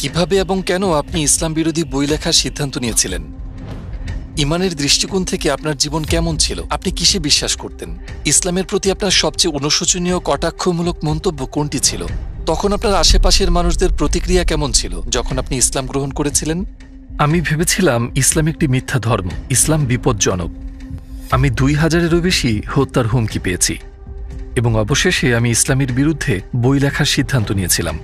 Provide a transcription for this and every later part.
কিভাবে এবং কেন আপনি ইসলাম বিরোধী বই লেখার সিদ্ধান্ত নিয়েছিলেন? ইমানের দৃষ্টিকোণ থেকে আপনার জীবন কেমন ছিল? আপনি কিসে বিশ্বাস করতেন? ইসলামের প্রতি আপনার সবচেয়ে অনুশোচনীয় কটাক্ষমূলক মন্তব্য কোনটি ছিল? তখন আপনার আশেপাশের মানুষদের প্রতিক্রিয়া কেমন ছিল যখন আপনি ইসলাম গ্রহণ করেছিলেন? আমি ভেবেছিলাম ইসলাম একটি মিথ্যা ধর্ম, ইসলাম বিপজ্জনক। আমি 2000-এরও বেশি হত্যার হুমকি পেয়েছি এবং অবশেষে আমি ইসলামের বিরুদ্ধে বই লেখার সিদ্ধান্ত নিয়েছিলাম।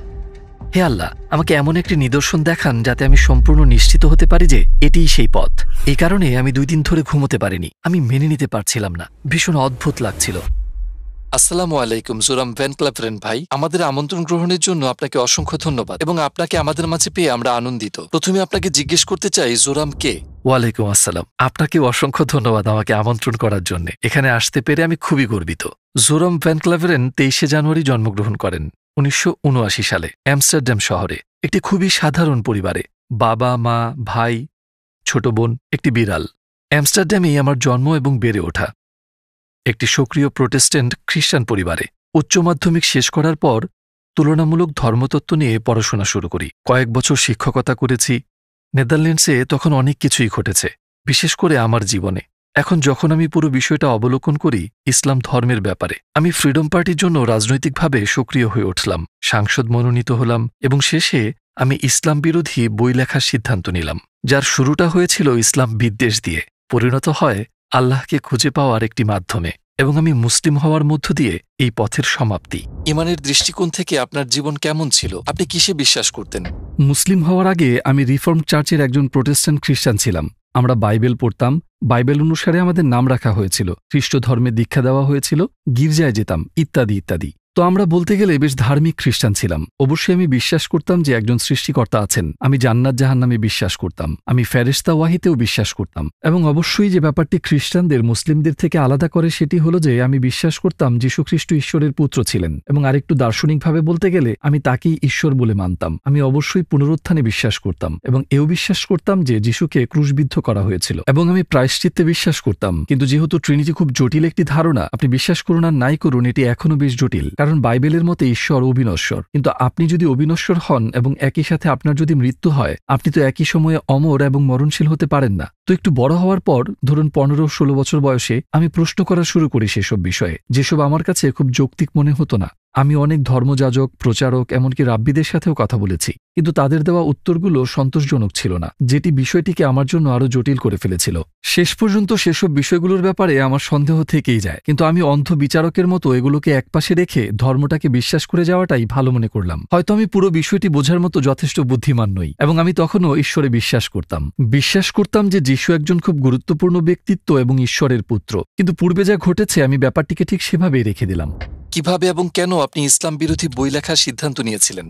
হে আল্লাহ, আমাকে এমন একটি নিদর্শন দেখান যাতে আমি সম্পূর্ণ নিশ্চিত হতে পারি যে এটিই সেই পথ। এই কারণে আমি 2 দিন ধরে ঘুমোতে পারিনি। আমি মেনে নিতে পারছিলাম না, ভীষণ অদ্ভুত লাগছিল। আসসালামু আলাইকুম জোরাম ভ্যান ক্লাভেরেন ভাই, আমাদের আমন্ত্রণ গ্রহণের জন্য আপনাকে অসংখ্য ধন্যবাদ এবং আপনাকে আমাদের মাঝে পেয়ে আমরা আনন্দিত। প্রথমে আপনাকে জিজ্ঞেস করতে চাই, জোরাম কে? ওয়ালাইকুম আসসালাম। আপনাকে অসংখ্য ধন্যবাদ আমাকে আমন্ত্রণ করার জন্য। এখানে আসতে পেরে আমি খুবই গর্বিত। জোরাম ভ্যান ক্লাভেরেন 23শে জানুয়ারি জন্মগ্রহণ করেন 1979 সালে অ্যামস্টারডাম শহরে একটি খুবই সাধারণ পরিবারে। বাবা, মা, ভাই, ছোট বোন, একটি বিড়াল। অ্যামস্টারডামেই আমার জন্ম এবং বেড়ে ওঠা। একটি সক্রিয় প্রোটেস্ট্যান্ট খ্রিস্টান পরিবারে উচ্চ মাধ্যমিক শেষ করার পর তুলনামূলক ধর্মতত্ত্ব নিয়ে পড়াশোনা শুরু করি। কয়েক বছর শিক্ষকতা করেছি। নেদারল্যান্ডসে তখন অনেক কিছুই ঘটেছে, বিশেষ করে আমার জীবনে। এখন যখন আমি পুরো বিষয়টা অবলোকন করি ইসলাম ধর্মের ব্যাপারে, আমি ফ্রিডম পার্টির জন্য রাজনৈতিকভাবে সক্রিয় হয়ে উঠলাম, সাংসদ মনোনীত হলাম এবং শেষে আমি ইসলাম বিরোধী বই লেখার সিদ্ধান্ত নিলাম, যার শুরুটা হয়েছিল ইসলাম বিদ্বেষ দিয়ে, পরিণত হয় আল্লাহকে খুঁজে পাওয়ার একটি মাধ্যমে এবং আমি মুসলিম হওয়ার মধ্য দিয়ে এই পথের সমাপ্তি। ইমানের দৃষ্টিকোণ থেকে আপনার জীবন কেমন ছিল? আপনি কিসে বিশ্বাস করতেন? মুসলিম হওয়ার আগে আমি রিফর্ম চার্চের একজন প্রোটেস্ট্যান্ট খ্রিস্টান ছিলাম। আমরা বাইবেল পড়তাম, বাইবেল অনুসারে আমাদের নাম রাখা হয়েছিল, খ্রিস্ট ধর্মে দীক্ষা দেওয়া হয়েছিল, গির্জায় যেতাম, ইত্যাদি ইত্যাদি। তো আমরা বলতে গেলে বেশ ধার্মিক খ্রিস্টান ছিলাম। অবশ্যই আমি বিশ্বাস করতাম যে একজন সৃষ্টিকর্তা আছেন। আমি জান্নাত জাহান্নামে বিশ্বাস করতাম। আমি ফেরেশতা ওয়াহিতেও বিশ্বাস করতাম। এবং অবশ্যই যে ব্যাপারটি খ্রিস্টানদের মুসলিমদের থেকে আলাদা করে সেটি হলো যে আমি বিশ্বাস করতাম যীশুখ্রিস্ট ঈশ্বরের পুত্র ছিলেন এবং আরেকটু দার্শনিকভাবে বলতে গেলে আমি তাকেই ঈশ্বর বলে মানতাম। আমি অবশ্যই পুনরুত্থানে বিশ্বাস করতাম এবং এও বিশ্বাস করতাম যে যীশুকে ক্রুশবিদ্ধ করা হয়েছিল এবং আমি প্রায়শ্চিত্তে বিশ্বাস করতাম। কিন্তু যেহেতু ট্রিনিটি খুব জটিল একটি ধারণা, আপনি বিশ্বাস করুন আর নাই করুন, এটি এখনও বেশ জটিল। কারণ বাইবেলের মতে ঈশ্বর অবিনশ্বর, কিন্তু আপনি যদি অবিনশ্বর হন এবং একই সাথে আপনার যদি মৃত্যু হয়, আপনি তো একই সময়ে অমর এবং মরণশীল হতে পারেন না। তো একটু বড় হওয়ার পর, ধরুন 15-16 বছর বয়সে, আমি প্রশ্ন করা শুরু করি সেসব বিষয়ে, যেসব আমার কাছে খুব যৌক্তিক মনে হতো না। আমি অনেক ধর্মযাজক, প্রচারক, এমনকি রাব্বিদের সাথেও কথা বলেছি, কিন্তু তাদের দেওয়া উত্তরগুলো সন্তোষজনক ছিল না, যেটি বিষয়টিকে আমার জন্য আরও জটিল করে ফেলেছিল। শেষ পর্যন্ত সেসব বিষয়গুলোর ব্যাপারে আমার সন্দেহ থেকেই যায়, কিন্তু আমি অন্ধ বিচারকের মতো এগুলোকে একপাশে রেখে ধর্মটাকে বিশ্বাস করে যাওয়াটাই ভালো মনে করলাম। হয়তো আমি পুরো বিষয়টি বোঝার মতো যথেষ্ট বুদ্ধিমান নই এবং আমি তখনও ঈশ্বরে বিশ্বাস করতাম যে যীশু একজন খুব গুরুত্বপূর্ণ ব্যক্তিত্ব এবং ঈশ্বরের পুত্র। কিন্তু পূর্বে যা ঘটেছে আমি ব্যাপারটিকে ঠিক সেভাবেই রেখে দিলাম। কিভাবে এবং কেন আপনি ইসলাম বিরোধী বই লেখার সিদ্ধান্ত নিয়েছিলেন?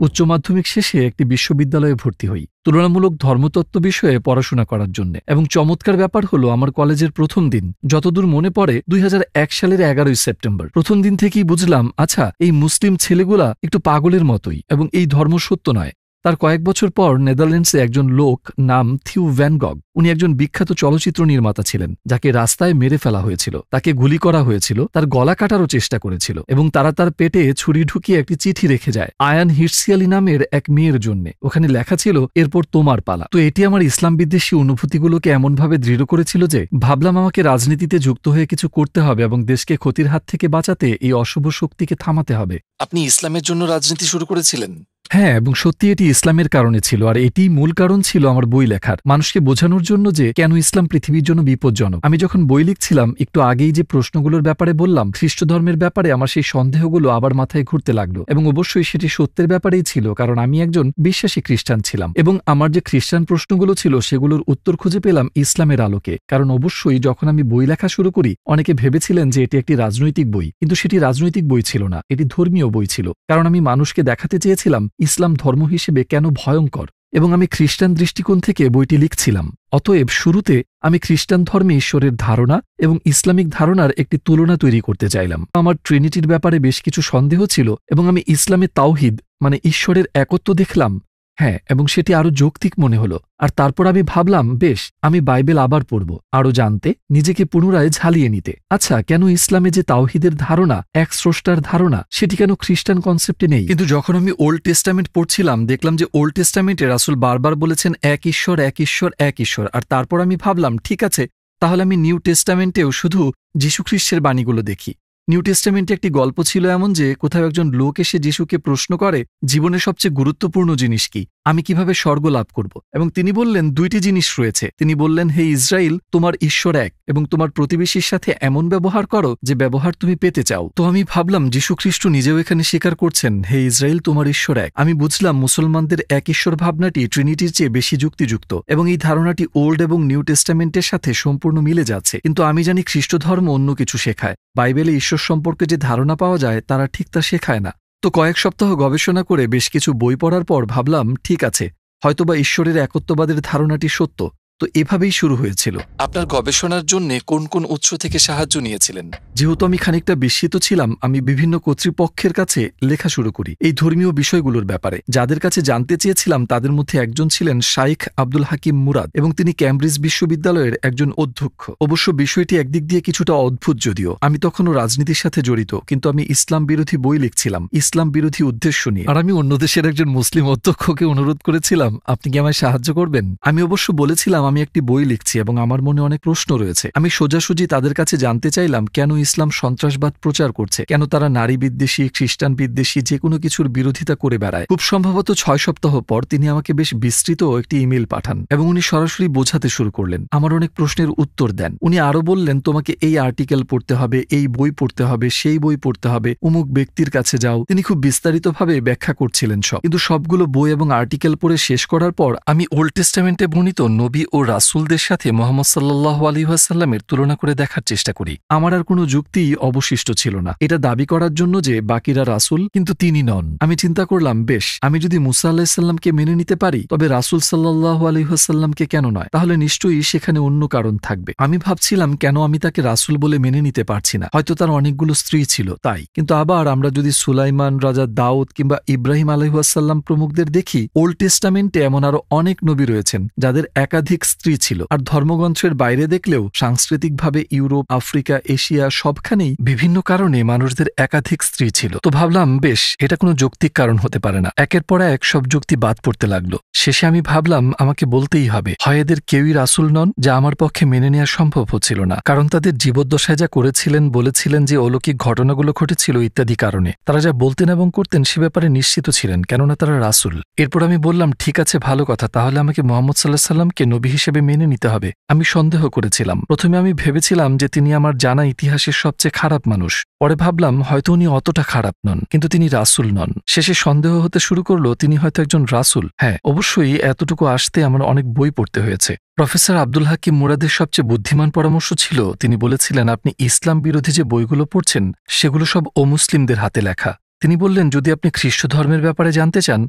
উচ্চ মাধ্যমিক শেষে একটি বিশ্ববিদ্যালয়ে ভর্তি হই তুলনামূলক ধর্মতত্ত্ব বিষয়ে পড়াশোনা করার জন্য। এবং চমৎকার ব্যাপার হলো, আমার কলেজের প্রথম দিন, যতদূর মনে পড়ে 2001 সালের 11ই সেপ্টেম্বর, প্রথম দিন থেকেই বুঝলাম, আচ্ছা, এই মুসলিম ছেলেগুলা একটু পাগলের মতোই এবং এই ধর্ম সত্য নয়। তার কয়েক বছর পর নেদারল্যান্ডসে একজন লোক নাম থিউ ভ্যান গগ, উনি একজন বিখ্যাত চলচ্চিত্র নির্মাতা ছিলেন, যাকে রাস্তায় মেরে ফেলা হয়েছিল, তাকে গুলি করা হয়েছিল, তার গলা কাটারও চেষ্টা করেছিল এবং তারা তার পেটে ছুরি ঢুকিয়ে একটি চিঠি রেখে যায় আয়ান হির্সিয়ালি নামের এক মেয়ের জন্য। ওখানে লেখা ছিল, এরপর তোমার পালা। তো এটি আমার ইসলাম বিদ্বেষী অনুভূতিগুলোকে এমনভাবে দৃঢ় করেছিল যে ভাবলাম আমাকে রাজনীতিতে যুক্ত হয়ে কিছু করতে হবে এবং দেশকে ক্ষতির হাত থেকে বাঁচাতে এই অশুভ শক্তিকে থামাতে হবে। আপনি ইসলামের জন্য রাজনীতি শুরু করেছিলেন? হ্যাঁ, এবং সত্যি এটি ইসলামের কারণে ছিল, আর এটিই মূল কারণ ছিল আমার বই লেখার, মানুষকে বোঝানোর জন্য যে কেন ইসলাম পৃথিবীর জন্য বিপজ্জনক। আমি যখন বই লিখছিলাম, একটু আগেই যে প্রশ্নগুলোর ব্যাপারে বললাম, খ্রিস্ট ধর্মের ব্যাপারে আমার সেই সন্দেহগুলো আবার মাথায় ঘুরতে লাগলো এবং অবশ্যই সেটি সত্যের ব্যাপারেই ছিল, কারণ আমি একজন বিশ্বাসী খ্রিস্টান ছিলাম এবং আমার যে খ্রিস্টান প্রশ্নগুলো ছিল সেগুলোর উত্তর খুঁজে পেলাম ইসলামের আলোকে। কারণ অবশ্যই যখন আমি বই লেখা শুরু করি, অনেকে ভেবেছিলেন যে এটি একটি রাজনৈতিক বই, কিন্তু সেটি রাজনৈতিক বই ছিল না, এটি ধর্মীয় বই ছিল। কারণ আমি মানুষকে দেখাতে চেয়েছিলাম ইসলাম ধর্ম হিসেবে কেন ভয়ঙ্কর, এবং আমি খ্রিস্টান দৃষ্টিকোণ থেকে বইটি লিখছিলাম। অতএব শুরুতে আমি খ্রিস্টান ধর্মে ঈশ্বরের ধারণা এবং ইসলামিক ধারণার একটি তুলনা তৈরি করতে চাইলাম। আমার ট্রিনিটির ব্যাপারে বেশ কিছু সন্দেহ ছিল এবং আমি ইসলামে তাওহিদ মানে ঈশ্বরের একত্ব দেখলাম হ্যাঁ, এবং সেটি আরো যৌক্তিক মনে হলো। আর তারপর আমি ভাবলাম, বেশ, আমি বাইবেল আবার পড়ব, আরো জানতে, নিজেকে পুনরায় ঝালিয়ে নিতে। আচ্ছা, কেন ইসলামে যে তাওহীদের ধারণা, এক স্রষ্টার ধারণা, সেটি কেন খ্রিস্টান কনসেপ্টে নেই? কিন্তু যখন আমি ওল্ড টেস্টামেন্ট পড়ছিলাম, দেখলাম যে ওল্ড টেস্টামেন্টে রাসূল বারবার বলেছেন এক ঈশ্বর, এক ঈশ্বর, এক ঈশ্বর। আর তারপর আমি ভাবলাম, ঠিক আছে, তাহলে আমি নিউ টেস্টামেন্টেও শুধু যীশুখ্রিস্টের বাণীগুলো দেখি। নিউ টেস্টামেন্টে একটি গল্প ছিল এমন যে কোথাও একজন লোক এসে যিশুকে প্রশ্ন করে, জীবনের সবচেয়ে গুরুত্বপূর্ণ জিনিস কি, আমি কিভাবে স্বর্গ লাভ করব? এবং তিনি বললেন, দুইটি জিনিস রয়েছে। তিনি বললেন, হে ইসরায়েল, তোমার ঈশ্বর এক, এবং তোমার প্রতিবেশীর সাথে এমন ব্যবহার করো যে ব্যবহার তুমি পেতে চাও। তো আমি ভাবলাম, যীশুখ্রিস্ট নিজেও এখানে স্বীকার করছেন, হে ইসরায়েল, তোমার ঈশ্বর এক। আমি বুঝলাম মুসলমানদের এক ঈশ্বর ভাবনাটি ট্রিনিটির চেয়ে বেশি যুক্তিযুক্ত, এবং এই ধারণাটি ওল্ড এবং নিউ টেস্টামেন্টের সাথে সম্পূর্ণ মিলে যাচ্ছে। কিন্তু আমি জানি খ্রিস্ট ধর্ম অন্য কিছু শেখায়। বাইবেলে ঈশ্বর সম্পর্কে যে ধারণা পাওয়া যায় তারা ঠিক তা শেখায় না। তো কয়েক সপ্তাহ গবেষণা করে বেশ কিছু বই পড়ার পর ভাবলাম, ঠিক আছে, হয়তোবা ঈশ্বরের একত্ববাদের ধারণাটি সত্য। তো এভাবেই শুরু হয়েছিল। আপনার গবেষণার জন্য কোন কোন উৎস থেকে সাহায্য নিয়েছিলেন? যেহেতু আমি খানিকটা বিস্মিত ছিলাম, আমি বিভিন্ন কর্তৃপক্ষের কাছে লেখা শুরু করি এই ধর্মীয় বিষয়গুলোর ব্যাপারে। যাদের কাছে জানতে চেয়েছিলাম তাদের মধ্যে একজন ছিলেন শাইখ আব্দুল হাকিম মুরাদ, এবং তিনি ক্যামব্রিজ বিশ্ববিদ্যালয়ের একজন অধ্যক্ষ। অবশ্য বিষয়টি একদিক দিয়ে কিছুটা অদ্ভুত, যদিও আমি তখনও রাজনীতির সাথে জড়িত, কিন্তু আমি ইসলাম বিরোধী বই লিখছিলাম, ইসলাম বিরোধী উদ্দেশ্য নিয়ে। আর আমি অন্য দেশের একজন মুসলিম অধ্যক্ষকে অনুরোধ করেছিলাম, আপনি কি আমায় সাহায্য করবেন? আমি অবশ্য বলেছিলাম আমি একটি বই লিখছি এবং আমার মনে অনেক প্রশ্ন রয়েছে। আমি সোজাসুজি তাদের কাছে জানতে চাইলাম কেন ইসলাম সন্ত্রাসবাদ প্রচার করছে, কেন তারা নারী বিদ্বেষী, খ্রিস্টান বিদ্বেষী, যে কোনো কিছুর বিরোধিতা করে বেড়ায়। খুব সম্ভবত 6 সপ্তাহ পর তিনি আমাকে বেশ বিস্তৃত একটি ইমেল পাঠান, এবং উনি সরাসরি বোঝাতে শুরু করলেন, আমার অনেক প্রশ্নের উত্তর দেন। উনি আরো বললেন, তোমাকে এই আর্টিকেল পড়তে হবে, এই বই পড়তে হবে, সেই বই পড়তে হবে, অমুক ব্যক্তির কাছে যাও। তিনি খুব বিস্তারিতভাবে ব্যাখ্যা করছিলেন সব। কিন্তু সবগুলো বই এবং আর্টিকেল পড়ে শেষ করার পর আমি ওল্ড টেস্টামেন্টে বর্ণিত নবী ও রাসূলদের সাথে মুহাম্মদ সাল্লাল্লাহু আলাইহি ওয়াসাল্লামের তুলনা করে দেখার চেষ্টা করি। আমার আর কোনো যুক্তি অবশিষ্ট ছিল না এটা দাবি করার জন্য যে বাকিরা রাসূল, কিন্তু তিনি নন। আমি চিন্তা করলাম, বেশ, আমি যদি মুসা আলাইহিস সালামকে মেনে নিতে পারি, তবে রাসূল সাল্লাল্লাহু আলাইহি ওয়াসাল্লামকে কেন নয়? তাহলে নিশ্চয়ই সেখানে অন্য কারণ থাকবে। আমি ভাবছিলাম, কেন আমি তাকে রাসূল বলে মেনে নিতে পারছি না? হয়তো তার অনেকগুলো স্ত্রী ছিল, তাই। কিন্তু আবার আমরা যদি সুলাইমান, রাজা দাউদ কিংবা ইব্রাহিম আলাইহিস সালাম প্রমুখদের দেখি, ওল্ড টেস্টামেন্টে এমন আরো অনেক নবী রয়েছেন যাদের একাধিক স্ত্রী ছিল। আর ধর্মগ্রন্থের বাইরে দেখলেও সাংস্কৃতিকভাবে ইউরোপ, আফ্রিকা, এশিয়া সবখানেই বিভিন্ন কারণে মানুষদের একাধিক স্ত্রী ছিল। তো ভাবলাম, বেশ, এটা কোনো যৌক্তিক কারণ হতে পারে না। একের পর এক সব যুক্তি বাদ পড়তে লাগলো। শেষে আমি ভাবলাম, আমাকে বলতেই হবে, হয় এদের কেউই রাসূল নন, যা আমার পক্ষে মেনে নেওয়া সম্ভব হচ্ছিল না, কারণ তাদের জীবদ্দশায় যা করেছিলেন, বলেছিলেন যে অলৌকিক ঘটনাগুলো ঘটেছিল ইত্যাদি কারণে তারা যা বলতেন এবং করতেন সে ব্যাপারে নিশ্চিত ছিলেন, কেননা তারা রাসূল। এরপর আমি বললাম, ঠিক আছে, ভালো কথা, তাহলে আমাকে মুহাম্মদ সাল্লাল্লাহু আলাইহি ওয়াসাল্লামকে নবী হিসেবে মেনে নিতে হবে। আমি সন্দেহ করেছিলাম। প্রথমে আমি ভেবেছিলাম যে তিনি আমার জানা ইতিহাসের সবচেয়ে খারাপ মানুষ। পরে ভাবলাম, হয়তো উনি অতটা খারাপ নন, কিন্তু তিনি রাসূল নন। শেষে সন্দেহ হতে শুরু করলো তিনি হয়তো একজন রাসূল। হ্যাঁ, অবশ্যই এতটুকু আসতে আমার অনেক বই পড়তে হয়েছে। প্রফেসর আব্দুল হাকিম মুরাদের সবচেয়ে বুদ্ধিমান পরামর্শ ছিল, তিনি বলেছিলেন, আপনি ইসলাম বিরোধী যে বইগুলো পড়ছেন সেগুলো সব অমুসলিমদের হাতে লেখা। তিনি বললেন, যদি আপনি খ্রিস্ট ধর্মের ব্যাপারে জানতে চান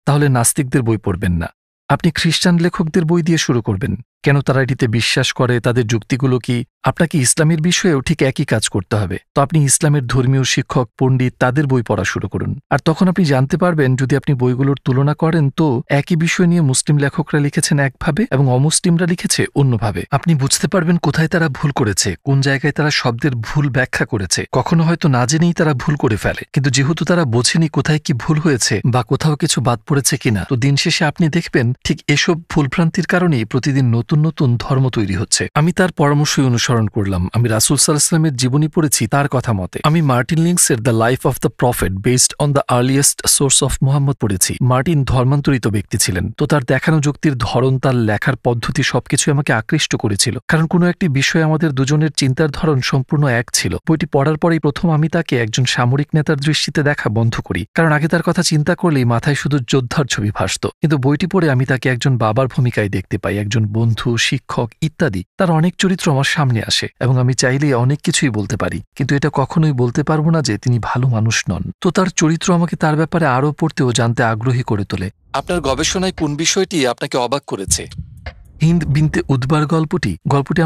তাহলে নাস্তিকদের বই পড়বেন না, আপনি খ্রিস্টান লেখকদের বই দিয়ে শুরু করবেন। কেন তারা এটিতে বিশ্বাস করে, তাদের যুক্তিগুলো কি? আপনাকে ইসলামের বিষয়েও ঠিক একই কাজ করতে হবে। তো আপনি ইসলামের ধর্মীয় শিক্ষক, পণ্ডিত, তাদের বই পড়া শুরু করুন। আর তখন আপনি জানতে পারবেন, যদি আপনি বইগুলোর তুলনা করেন, তো একই বিষয় নিয়ে মুসলিম লেখকরা লিখেছেন একভাবে এবং অমুসলিমরা লিখেছে অন্যভাবে। আপনি বুঝতে পারবেন কোথায় তারা ভুল করেছে, কোন জায়গায় তারা শব্দের ভুল ব্যাখ্যা করেছে। কখনো হয়তো না জেনেই তারা ভুল করে ফেলে, কিন্তু যেহেতু তারা বোঝেনি কোথায় কি ভুল হয়েছে বা কোথাও কিছু বাদ পড়েছে কিনা, তো দিন শেষে আপনি দেখবেন ঠিক এসব ভুলভ্রান্তির কারণেই প্রতিদিন নতুন নতুন ধর্ম তৈরি হচ্ছে। আমি তার পরামর্শই অনুসরণ করলাম। আমি রাসূল সাল্লাল্লাহু আলাইহি ওয়াসাল্লামের জীবনী পড়েছি তার কথা মতে। আমি মার্টিন লিংসের the life of the prophet based on the earliest source of Muhammad পড়েছি। মার্টিন ধর্মান্তরিত ব্যক্তি ছিলেন, তো তার দেখানো যুক্তির ধরন, তার লেখার পদ্ধতি সবকিছু আমাকে আকৃষ্ট করেছিল, কারণ কোনো একটি বিষয়ে আমাদের দুজনের চিন্তার ধরন সম্পূর্ণ এক ছিল। বইটি পড়ার পরেই প্রথম আমি তাকে একজন সামরিক নেতার দৃষ্টিতে দেখা বন্ধ করি, কারণ আগে তার কথা চিন্তা করলেই মাথায় শুধু যোদ্ধার ছবি ভাসত। কিন্তু বইটি পড়ে আমি তাকে একজন বাবার ভূমিকায় দেখতে পাই, একজন বন্ধু, শিক্ষক ইত্যাদি। তার অনেক চরিত্র আমার সামনে আসে এবং আমি চাইলেই অনেক কিছুই বলতে পারি, কিন্তু এটা কখনোই বলতে পারবো না যে তিনি ভালো মানুষ নন। তো তার চরিত্র আমাকে তার ব্যাপারে আরও পড়তে ও জানতে আগ্রহী করে তোলে। আপনার গবেষণায় কোন বিষয়টি আপনাকে অবাক করেছে? হিন্দ বিনতে উদ্বার গল্পটি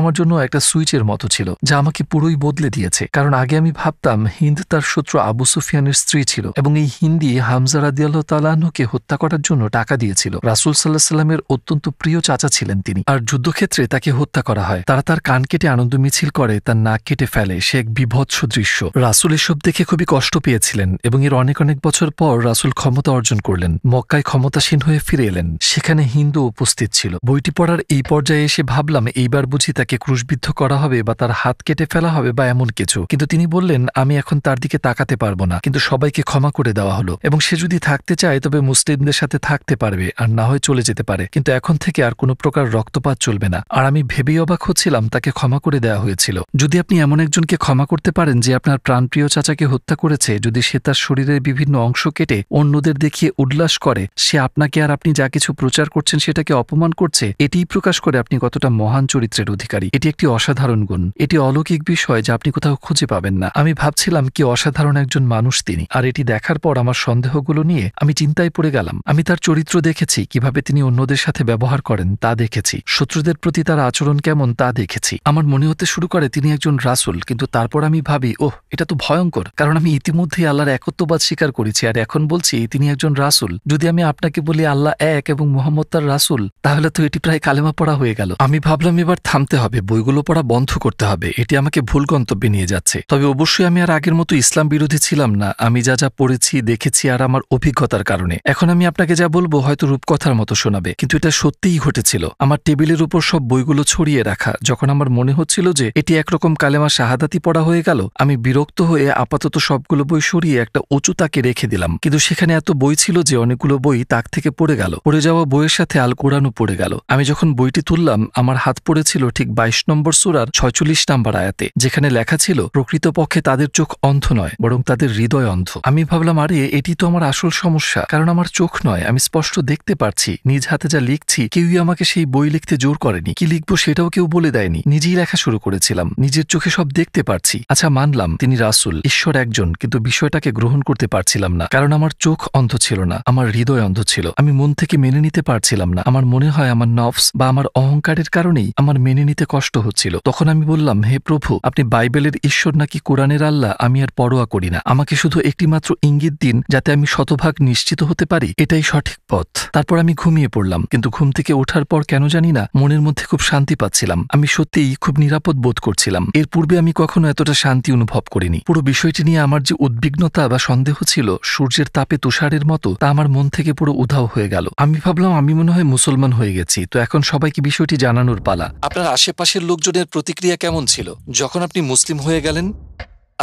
আমার জন্য একটা সুইচের মতো ছিল, যা আমাকে পুরোই বদলে দিয়েছে। কারণ আগে আমি ভাবতাম হিন্দ তার শত্রু আবু সুফিয়ানের স্ত্রী ছিল এবং এই হিন্দি হামজা রাদিয়াল্লাহু তাআলা আনহুকে হত্যা করার জন্য টাকা দিয়েছিল। রাসূল সাল্লাল্লাহু আলাইহি সাল্লামের অত্যন্ত প্রিয় চাচা ছিলেন তিনি, আর যুদ্ধক্ষেত্রে তাকে হত্যা করা হয়। তারা তার কান কেটে আনন্দ মিছিল করে, তার নাক কেটে ফেলে। সে এক বিভৎস দৃশ্য। রাসূল এসব দেখে খুবই কষ্ট পেয়েছিলেন এবং এর অনেক বছর পর রাসূল ক্ষমতা অর্জন করলেন, মক্কায় ক্ষমতাসীন হয়ে ফিরে এলেন। সেখানে হিন্দু উপস্থিত ছিল। বইটি পড়ার এই পর্যায়ে এসে ভাবলাম এইবার বুঝি তাকে ক্রুশবিদ্ধ করা হবে বা তার হাত কেটে ফেলা হবে বা এমন কিছু, কিন্তু তিনি বললেন আমি এখন তার দিকে তাকাতে পারবো না, কিন্তু সবাইকে ক্ষমা করে দেওয়া হলো এবং সে যদি থাকতে চায় তবে মুসলিমদের সাথে থাকতে পারবে, আর না হয় চলে যেতে পারে, কিন্তু এখন থেকে আর কোনো প্রকার রক্তপাত চলবে না। আর আমি ভেবেই অবাক হচ্ছিলাম তাকে ক্ষমা করে দেওয়া হয়েছিল। যদি আপনি এমন একজনকে ক্ষমা করতে পারেন যে আপনার প্রাণপ্রিয় চাচাকে হত্যা করেছে, যদি সে তার শরীরের বিভিন্ন অংশ কেটে অন্যদের দেখিয়ে উল্লাস করে, সে আপনাকে আর আপনি যা কিছু প্রচার করছেন সেটাকে অপমান করছে, এটিই প্রকাশ করে আপনি কতটা মহান চরিত্রের অধিকারী। এটি একটি অসাধারণ গুণ, এটি অলৌকিক বিষয় যা আপনি কোথাও খুঁজে পাবেন না। আমি ভাবছিলাম কি অসাধারণ একজন মানুষ তিনি, আর এটি দেখার পর আমার সন্দেহগুলো নিয়ে আমি চিন্তায় পড়ে গেলাম। আমি তার চরিত্র দেখেছি, কিভাবে তিনি অন্যদের সাথে ব্যবহার করেন তা দেখেছি, শত্রুদের প্রতি তার আচরণ কেমন তা দেখেছি। আমার মনে হতে শুরু করে তিনি একজন রাসূল, কিন্তু তারপর আমি ভাবি ওহ, এটা তো ভয়ঙ্কর, কারণ আমি ইতিমধ্যেই আল্লাহর একত্ববাদ স্বীকার করেছি আর এখন বলছি তিনি একজন রাসূল। যদি আমি আপনাকে বলি আল্লাহ এক এবং মুহাম্মদ তার রাসূল, তাহলে তো এটি প্রায় কালেমা পড়া হয়ে গেল। আমি ভাবলাম এবার থামতে হবে, বইগুলো পড়া বন্ধ করতে হবে, এটি আমাকে ভুল গন্তব্যে নিয়ে যাচ্ছে। তবে অবশ্যই আমি আর আগের মতো ইসলাম বিরোধী ছিলাম না। আমি যা যা পড়েছি, দেখেছি আর আমার অভিজ্ঞতার কারণে এখন আমি আপনাকে যা বলবো হয়তো রূপকথার মতো শোনাবে, কিন্তু এটা সত্যিই ঘটেছিল। আমার টেবিলের উপর সব বইগুলো ছড়িয়ে রাখা। যখন আমার মনে হচ্ছিল যে এটি একরকম কালেমা শাহাদাতি পড়া হয়ে গেল, আমি বিরক্ত হয়ে আপাতত সবগুলো বই সরিয়ে একটা উঁচু তাকে রেখে দিলাম। কিন্তু সেখানে এত বই ছিল যে অনেকগুলো বই তাক থেকে পড়ে গেল। পড়ে যাওয়া বইয়ের সাথে আল কোরআনও পড়ে গেল। আমি যখন বইটি তুললাম, আমার হাত পড়েছিল ঠিক 22 নম্বর সূরার 46 নম্বর আয়াতে, যেখানে লেখা ছিল প্রকৃতপক্ষে তাদের চোখ অন্ধ নয়, বরং তাদের হৃদয় অন্ধ। আমি ভাবলাম আরে এটি তো আমার আসল সমস্যা, কারণ আমার চোখ নয়, আমি স্পষ্ট দেখতে পারছি। নিজ হাতে যা লিখছি, কেউই আমাকে সেই বই লিখতে জোর করেনি। কি লিখবো সেটাও কেউ বলে দেয়নি, নিজেই লেখা শুরু করেছিলাম। নিজের চোখে সব দেখতে পারছি। আচ্ছা মানলাম তিনি রাসূল, ঈশ্বর একজন, কিন্তু বিষয়টাকে গ্রহণ করতে পারছিলাম না, কারণ আমার চোখ অন্ধ ছিল না, আমার হৃদয় অন্ধ ছিল। আমি মন থেকে মেনে নিতে পারছিলাম না। আমার মনে হয় আমার নফস বা আমার অহংকারের কারণেই আমার মেনে নিতে কষ্ট হচ্ছিল। তখন আমি বললাম, হে প্রভু, আপনি বাইবেলের ঈশ্বর নাকি কোরআনের আল্লাহ আমি আর পরোয়া করি না, আমাকে শুধু একটি মাত্র ইঙ্গিত দিন যাতে আমি শতভাগ নিশ্চিত হতে পারি এটাই সঠিক পথ। তারপর আমি ঘুমিয়ে পড়লাম, কিন্তু ঘুম থেকে ওঠার পর কেন জানি না মনের মধ্যে খুব শান্তি পাচ্ছিলাম। আমি সত্যিই খুব নিরাপদ বোধ করছিলাম। এর পূর্বে আমি কখনো এতটা শান্তি অনুভব করিনি। পুরো বিষয়টি নিয়ে আমার যে উদ্বিগ্নতা বা সন্দেহ ছিল সূর্যের তাপে তুষারের মতো, তা আমার মন থেকে পুরো উধাও হয়ে গেল। আমি ভাবলাম আমি মনে হয় মুসলমান হয়ে গেছি, তো এখন সবাইকে বিষয়টি জানানোর পালা। আপনার আশেপাশের লোকজনের প্রতিক্রিয়া কেমন ছিল যখন আপনি মুসলিম হয়ে গেলেন?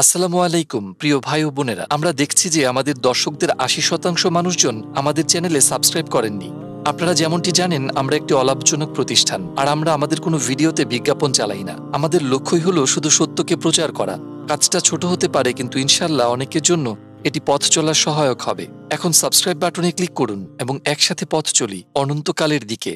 আসসালামু আলাইকুম প্রিয় ভাই ও বোনেরা, আমরা দেখছি যে আমাদের দর্শকদের 80% মানুষজন আমাদের চ্যানেলে সাবস্ক্রাইব করেননি। আপনারা যেমনটি জানেন আমরা একটি অলাভজনক প্রতিষ্ঠান, আর আমরা আমাদের কোনো ভিডিওতে বিজ্ঞাপন চালাই না। আমাদের লক্ষ্যই হলো শুধু সত্যকে প্রচার করা। কাজটা ছোট হতে পারে, কিন্তু ইনশাল্লাহ অনেকের জন্য এটি পথ চলার সহায়ক হবে। এখন সাবস্ক্রাইব বাটনে ক্লিক করুন এবং একসাথে পথ চলি অনন্তকালের দিকে।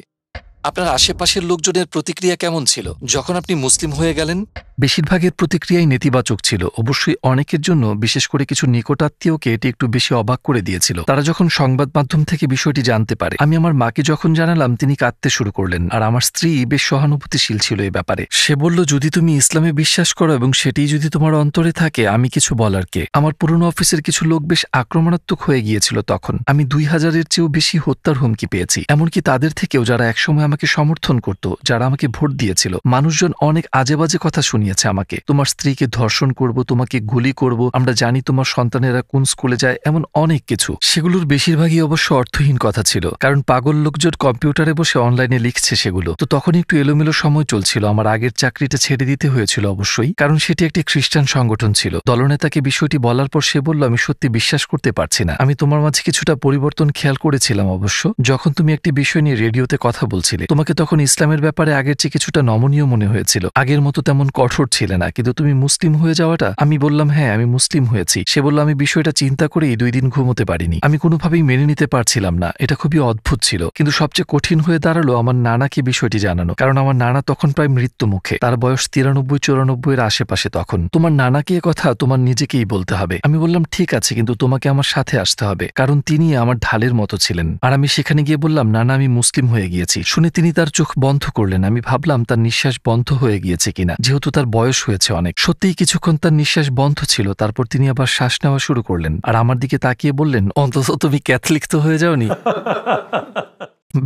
আপনার আশেপাশের লোকজনের প্রতিক্রিয়া কেমন ছিল যখন আপনি মুসলিম হয়ে গেলেন? বেশিরভাগের প্রতিক্রিয়াই নেতিবাচক ছিল। অবশ্যই অনেকের জন্য, বিশেষ করে কিছু নিকটাত্মীয়কে এটি একটু বেশি অবাক করে দিয়েছিল। তারা যখন সংবাদ মাধ্যম থেকে বিষয়টি জানতে পারে, আমি আমার মাকে যখন জানালাম তিনি কাঁদতে শুরু করলেন, আর আমার স্ত্রী বেশ সহানুভূতিশীল ছিল এই ব্যাপারে। সে বলল, যদি তুমি ইসলামে বিশ্বাস করো এবং সেটিই যদি তোমার অন্তরে থাকে, আমি কিছু বলার কে। আমার পুরনো অফিসের কিছু লোক বেশ আক্রমণাত্মক হয়ে গিয়েছিল তখন। আমি 2000-এর চেয়েও বেশি হত্যার হুমকি পেয়েছি, এমনকি তাদের থেকেও যারা একসময় আমাকে সমর্থন করত, যারা আমাকে ভোট দিয়েছিল। মানুষজন অনেক আজে বাজে কথা শুনিয়েছে আমাকে। তোমার স্ত্রীকে ধর্ষণ করব, তোমাকে গুলি করব, আমরা জানি তোমার সন্তানেরা কোন স্কুলে যায়, এমন অনেক কিছু। সেগুলোর বেশিরভাগই অবশ্য অর্থহীন কথা ছিল, কারণ পাগল লোকজন কম্পিউটারে বসে অনলাইনে লিখছে সেগুলো। তো তখন একটু এলোমেলো সময় চলছিল। আমার আগের চাকরিটা ছেড়ে দিতে হয়েছিল অবশ্যই, কারণ সেটি একটি খ্রিস্টান সংগঠন ছিল। দলনেতাকে বিষয়টি বলার পর সে বলল, আমি সত্যি বিশ্বাস করতে পারছি না। আমি তোমার মাঝে কিছুটা পরিবর্তন খেয়াল করেছিলাম অবশ্য, যখন তুমি একটি বিষয় নিয়ে রেডিওতে কথা বলছিলে। তোমাকে তখন ইসলামের ব্যাপারে আগের চেয়ে কিছুটা নমনীয় মনে হয়েছিল, আগের মতো তেমন কঠোর কঠোর ছিলে না, কিন্তু তুমি মুসলিম হয়ে যাওয়াটা। আমি বললাম হ্যাঁ আমি মুসলিম হয়েছি। সে বলল আমি বিষয়টা চিন্তা করেই 2 দিন ঘুমোতে পারিনি। আমি কোনোভাবেই মেনে নিতে পারছিলাম না, এটা খুবই অদ্ভুত ছিল। কিন্তু সবচেয়ে কঠিন হয়ে দাঁড়ালো আমার নানাকে বিষয়টি জানানো, কারণ আমার নানা তখন প্রায় মৃত্যু মুখে। তার বয়স 93-94 এর আশেপাশে তখন। তোমার নানাকে এ কথা তোমার নিজেকেই বলতে হবে। আমি বললাম ঠিক আছে, কিন্তু তোমাকে আমার সাথে আসতে হবে, কারণ তিনি আমার ঢালের মতো ছিলেন। আর আমি সেখানে গিয়ে বললাম নানা আমি মুসলিম হয়ে গিয়েছি। শুনে তিনি তার চোখ বন্ধ করলেন। আমি ভাবলাম তার নিঃশ্বাস বন্ধ হয়ে গিয়েছে কিনা, যেহেতু তার বয়স হয়েছে অনেক। সত্যিই কিছুক্ষণ তার নিঃশ্বাস বন্ধ ছিল, তারপর তিনি আবার শ্বাস নেওয়া শুরু করলেন আর আমার দিকে তাকিয়ে বললেন অন্তত তুমি ক্যাথলিক তো হয়ে যাওনি।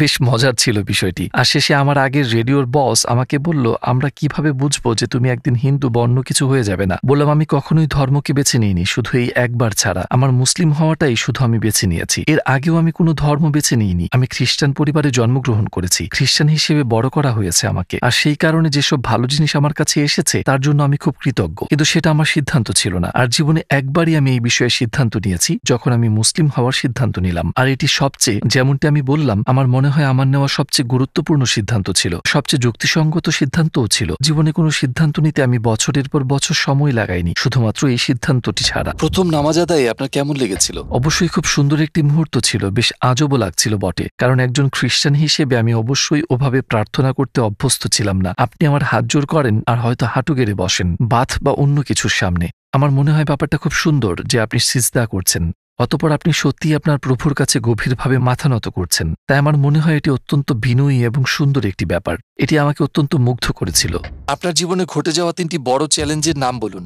বেশ মজার ছিল বিষয়টি। আর শেষে আমার আগের রেডিওর বস আমাকে বলল আমরা কিভাবে বুঝবো যে তুমি একদিন হিন্দু বা অন্য কিছু হয়ে যাবে না। বললাম আমি কখনোই ধর্মকে বেছে নিইনি, শুধু এই একবার ছাড়া। আমার মুসলিম হওয়াটাই শুধু আমি বেছে নিয়েছি। এর আগেও আমি কোনো ধর্ম বেছে নিইনি। আমি খ্রিস্টান পরিবারে জন্মগ্রহণ করেছি, খ্রিস্টান হিসেবে বড় করা হয়েছে আমাকে। আর সেই কারণে যেসব ভালো জিনিস আমার কাছে এসেছে তার জন্য আমি খুব কৃতজ্ঞ, কিন্তু সেটা আমার সিদ্ধান্ত ছিল না। আর জীবনে একবারই আমি এই বিষয়ে সিদ্ধান্ত নিয়েছি, যখন আমি মুসলিম হওয়ার সিদ্ধান্ত নিলাম। আর এটি সবচেয়ে, যেমনটি আমি বললাম, আমার মনে হয় আমার নেওয়া সবচেয়ে গুরুত্বপূর্ণ সিদ্ধান্ত ছিল, সবচেয়ে যুক্তিসঙ্গত সিদ্ধান্তও ছিল। জীবনে কোনো সিদ্ধান্ত নিতে আমি বছরের পর বছর সময় লাগাইনি, শুধুমাত্র এই সিদ্ধান্তটি ছাড়া। প্রথম নামাজ আদায়ে আপনার কেমন লেগেছিল? অবশ্যই খুব সুন্দর একটি মুহূর্ত ছিল, বেশ আজবও লাগছিল বটে, কারণ একজন খ্রিস্টান হিসেবে আমি অবশ্যই ওভাবে প্রার্থনা করতে অভ্যস্ত ছিলাম না। আপনি আমার হাত জোর করেন আর হয়তো হাঁটু গেড়ে বসেন বাথ বা অন্য কিছুর সামনে। আমার মনে হয় ব্যাপারটা খুব সুন্দর যে আপনি সিজদা করছেন, অতঃপর আপনি সত্যিই আপনার প্রভুর কাছে গভীরভাবে মাথা নত করছেন। তাই আমার মনে হয় এটি অত্যন্ত বিনয়ী এবং সুন্দর একটি ব্যাপার। এটি আমাকে অত্যন্ত মুগ্ধ করেছিল। আপনার জীবনে ঘটে যাওয়া 3টি বড় চ্যালেঞ্জের নাম বলুন।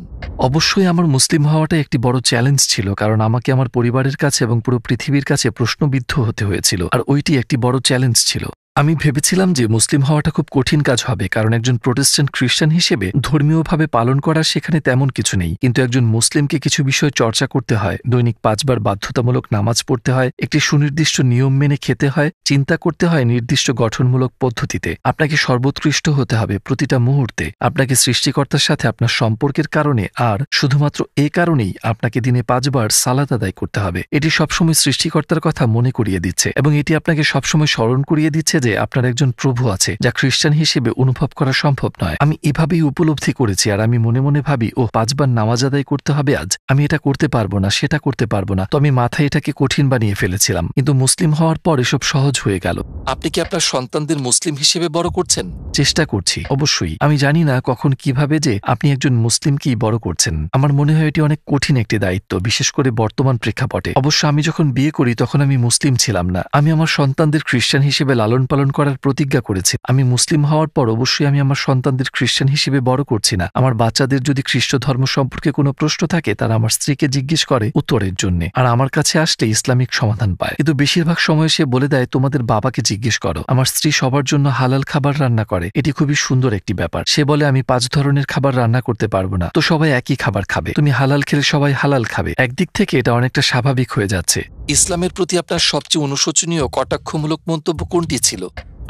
অবশ্যই আমার মুসলিম হওয়াটা একটি বড় চ্যালেঞ্জ ছিল, কারণ আমাকে আমার পরিবারের কাছে এবং পুরো পৃথিবীর কাছে প্রশ্নবিদ্ধ হতে হয়েছিল, আর ওইটি একটি বড় চ্যালেঞ্জ ছিল। আমি ভেবেছিলাম যে মুসলিম হওয়াটা খুব কঠিন কাজ হবে, কারণ একজন প্রোটেস্ট্যান্ট খ্রিস্টান হিসেবে ধর্মীয়ভাবে পালন করার সেখানে তেমন কিছু নেই। কিন্তু একজন মুসলিমকে কিছু বিষয় চর্চা করতে হয়, দৈনিক 5 বার বাধ্যতামূলক নামাজ পড়তে হয়, একটি সুনির্দিষ্ট নিয়ম মেনে খেতে হয়, চিন্তা করতে হয় নির্দিষ্ট গঠনমূলক পদ্ধতিতে। আপনাকে সর্বোৎকৃষ্ট হতে হবে প্রতিটা মুহূর্তে, আপনাকে সৃষ্টিকর্তার সাথে আপনার সম্পর্কের কারণে, আর শুধুমাত্র এ কারণেই আপনাকে দিনে 5 বার সালাত আদায় করতে হবে। এটি সবসময় সৃষ্টিকর্তার কথা মনে করিয়ে দিচ্ছে, এবং এটি আপনাকে সবসময় স্মরণ করিয়ে দিচ্ছে যে আপনার একজন প্রভু আছে, যা খ্রিস্টান হিসেবে অনুভব করা সম্ভব নয়। আমি এভাবেই উপলব্ধি করেছি, আর আমি মনে মনে ভাবি 5 বার নামাজ আদায় করতে হবে আজ, আমি এটা করতে পারবো না, সেটা করতে পারবো না। তো আমি মাথায় এটাকে কঠিন বানিয়ে ফেলেছিলাম, কিন্তু মুসলিম হওয়ার পর এসব সহজ হয়ে গেল। আপনি কি আপনার সন্তানদের মুসলিম হিসেবে বড় করছেন? চেষ্টা করছি অবশ্যই। আমি জানি না কখন কিভাবে যে আপনি একজন মুসলিমকেই বড় করছেন। আমার মনে হয় এটি অনেক কঠিন একটি দায়িত্ব, বিশেষ করে বর্তমান প্রেক্ষাপটে। অবশ্য আমি যখন বিয়ে করি তখন আমি মুসলিম ছিলাম না। আমি আমার সন্তানদের খ্রিস্টান হিসেবে লালন পালন করার প্রতিজ্ঞা করেছি। আমি মুসলিম হওয়ার পর অবশ্যই আমি আমার সন্তানদের খ্রিস্টান হিসেবে বড় করছি না। আমার বাচ্চাদের যদি খ্রিস্ট ধর্ম সম্পর্কে কোনো প্রশ্ন থাকে, তারা আমার স্ত্রীকে জিজ্ঞেস করে উত্তরের জন্য, আর আমার কাছে আসলে ইসলামিক সমাধান পায়। কিন্তু বেশিরভাগ সময় সে বলে দেয় তোমাদের বাবাকে জিজ্ঞেস করো। আমার স্ত্রী সবার জন্য হালাল খাবার রান্না করে, এটি খুবই সুন্দর একটি ব্যাপার। সে বলে আমি 5 ধরনের খাবার রান্না করতে পারবো না, তো সবাই একই খাবার খাবে, তুমি হালাল খেলে সবাই হালাল খাবে। একদিক থেকে এটা অনেকটা স্বাভাবিক হয়ে যাচ্ছে। ইসলামের প্রতি আপনার সবচেয়ে অনুশোচনীয় কটাক্ষমূলক মন্তব্য কোনটি ছিল?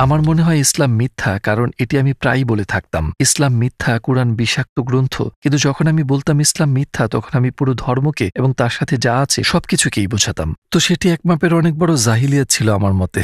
আমার মনে হয় ইসলাম মিথ্যা, কারণ এটি আমি প্রায়ই বলে থাকতাম ইসলাম মিথ্যা, কোরআন বিষাক্ত গ্রন্থ। কিন্তু যখন আমি বলতাম ইসলাম মিথ্যা, তখন আমি পুরো ধর্মকে এবং তার সাথে যা আছে সবকিছুকেই বোঝাতাম। তো সেটি এক মাপের অনেক বড় জাহিলিয়াত ছিল আমার মতে।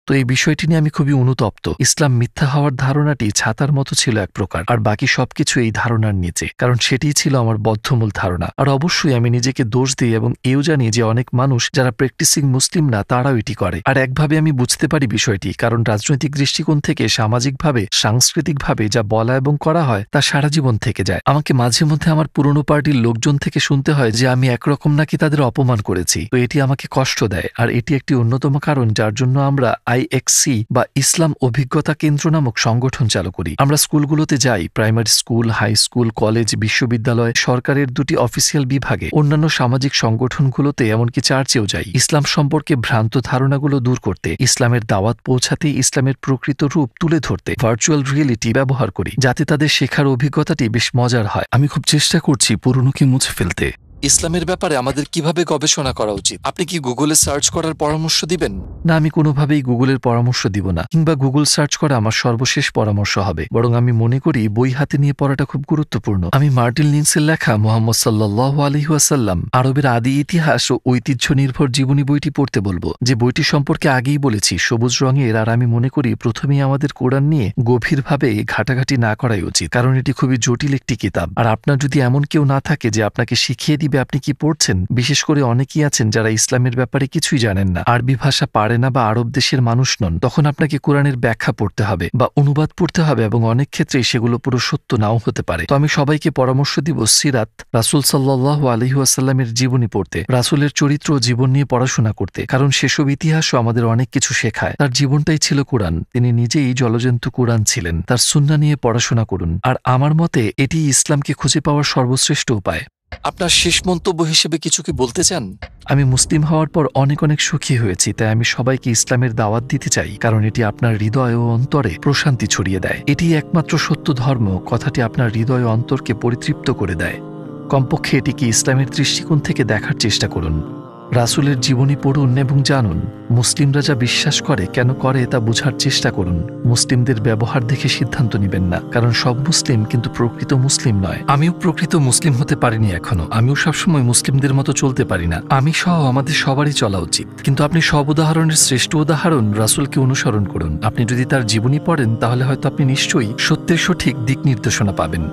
তো এই বিষয়টি নিয়ে আমি খুবই অনুতপ্ত। ইসলাম মিথ্যা হওয়ার ধারণাটি ছাতার মতো ছিল এক প্রকার, আর বাকি সবকিছু এই ধারণার নিচে, কারণ সেটিই ছিল আমার বদ্ধমূল ধারণা। আর অবশ্যই আমি নিজেকে দোষ দিই এবং এও জানি যে অনেক মানুষ যারা প্র্যাকটিসিং মুসলিম না তারাও এটি করে। আর একভাবে আমি বুঝতে পারি বিষয়টি, কারণ রাজনৈতিক দৃষ্টিকোণ থেকে, সামাজিকভাবে, সাংস্কৃতিকভাবে যা বলা এবং করা হয় তা সারা জীবন থেকে যায়। আমাকে মাঝে মধ্যে আমার পুরনো পার্টির লোকজন থেকে শুনতে হয় যে আমি একরকম নাকি তাদের অপমান করেছি। তো এটি আমাকে কষ্ট দেয়, আর এটি একটি অন্যতম কারণ যার জন্য আমরা IXC বা ইসলাম অভিজ্ঞতা কেন্দ্র নামক সংগঠন চালু করি। আমরা স্কুলগুলোতে যাই, primary school, high school, college, বিশ্ববিদ্যালয়, সরকারের 2টি অফিসিয়াল বিভাগে, অন্যান্য সামাজিক সংগঠনগুলোতে, এমনকি চার্চেও যাই, ইসলাম সম্পর্কে ভ্রান্ত ধারণাগুলো দূর করতে, ইসলামের দাওয়াত পৌঁছাতে, ইসলামের প্রকৃত রূপ তুলে ধরতে ভার্চুয়াল রিয়েলিটি ব্যবহার করি, যাতে তাদের শেখার অভিজ্ঞতাটি বেশ মজার হয়। আমি খুব চেষ্টা করছি পুরনোকে মুছে ফেলতে। ইসলামের ব্যাপারে আমাদের কিভাবে গবেষণা করা উচিত? আপনি কি গুগলে সার্চ করার পরামর্শ দিবেন? না, আমি কোনোভাবেই গুগলের পরামর্শ দিব না, কিংবা গুগল সার্চ করা আমার সর্বশেষ পরামর্শ হবে। বরং আমি মনে করি বই হাতে নিয়ে পড়াটা খুব গুরুত্বপূর্ণ। আমি মার্টিন লিন্সের লেখা মুহাম্মদ সাল্লাল্লাহু আলাইহি ওয়াসাল্লাম আরবের আদি ইতিহাস ও ঐতিহ্য নির্ভর জীবনী বইটি পড়তে বলবো। যে বইটি সম্পর্কে আগেই বলেছি সবুজ রঙের, আর আমি মনে করি প্রথমেই আমাদের কোরআন নিয়ে গভীরভাবে ঘাটাঘাটি না করাই উচিত, কারণ এটি খুবই জটিল একটি কিতাব। আর আপনার যদি এমন কেউ না থাকে যে আপনাকে শিখিয়ে দিবে আপনি কি পড়ছেন, বিশেষ করে অনেকেই আছেন যারা ইসলামের ব্যাপারে কিছুই জানেন না, আরবি ভাষা পারে না বা আরব দেশের মানুষ নন, তখন আপনাকে কোরআনের ব্যাখ্যা পড়তে হবে বা অনুবাদ পড়তে হবে, এবং অনেক ক্ষেত্রেই সেগুলো পুরো সত্য নাও হতে পারে। তো আমি সবাইকে পরামর্শ দিব সিরাত, রাসূল সাল্লাল্লাহু আলাইহি ওয়াসাল্লামের জীবনী পড়তে, রাসূলের চরিত্র ও জীবন নিয়ে পড়াশোনা করতে, কারণ সেসব ইতিহাসও আমাদের অনেক কিছু শেখায়। তার জীবনটাই ছিল কোরআন, তিনি নিজেই জলজন্তু কোরআন ছিলেন। তার সুন্নাহ নিয়ে পড়াশোনা করুন, আর আমার মতে এটি ইসলামকে খুঁজে পাওয়ার সর্বশ্রেষ্ঠ উপায়। আপনার শেষ মন্তব্য হিসেবে কিছু কি বলতে চান? আমি মুসলিম হওয়ার পর অনেক অনেক সুখী হয়েছি, তাই আমি সবাইকে ইসলামের দাওয়াত দিতে চাই, কারণ এটি আপনার হৃদয় ও অন্তরে প্রশান্তি ছড়িয়ে দেয়। এটি একমাত্র সত্য ধর্ম, কথাটি আপনার হৃদয় ও অন্তরকে পরিতৃপ্ত করে দেয়। কমপক্ষে এটিকে ইসলামের দৃষ্টিকোণ থেকে দেখার চেষ্টা করুন। রাসূলের জীবনী পড়ুন এবং জানুন। মুসলিমরা যা বিশ্বাস করে কেন করে তা বোঝার চেষ্টা করুন। মুসলিমদের ব্যবহার দেখে সিদ্ধান্ত নেবেন না, কারণ সব মুসলিম কিন্তু প্রকৃত মুসলিম নয়। আমিও প্রকৃত মুসলিম হতে পারিনি এখনো, আমিও সবসময় মুসলিমদের মতো চলতে পারি না। আমি সহ আমাদের সবারই চলা উচিত, কিন্তু আপনি সব উদাহরণের শ্রেষ্ঠ উদাহরণ রাসূলকে অনুসরণ করুন। আপনি যদি তার জীবনী পড়েন তাহলে হয়তো আপনি নিশ্চয়ই সত্যের সঠিক দিক নির্দেশনা পাবেন।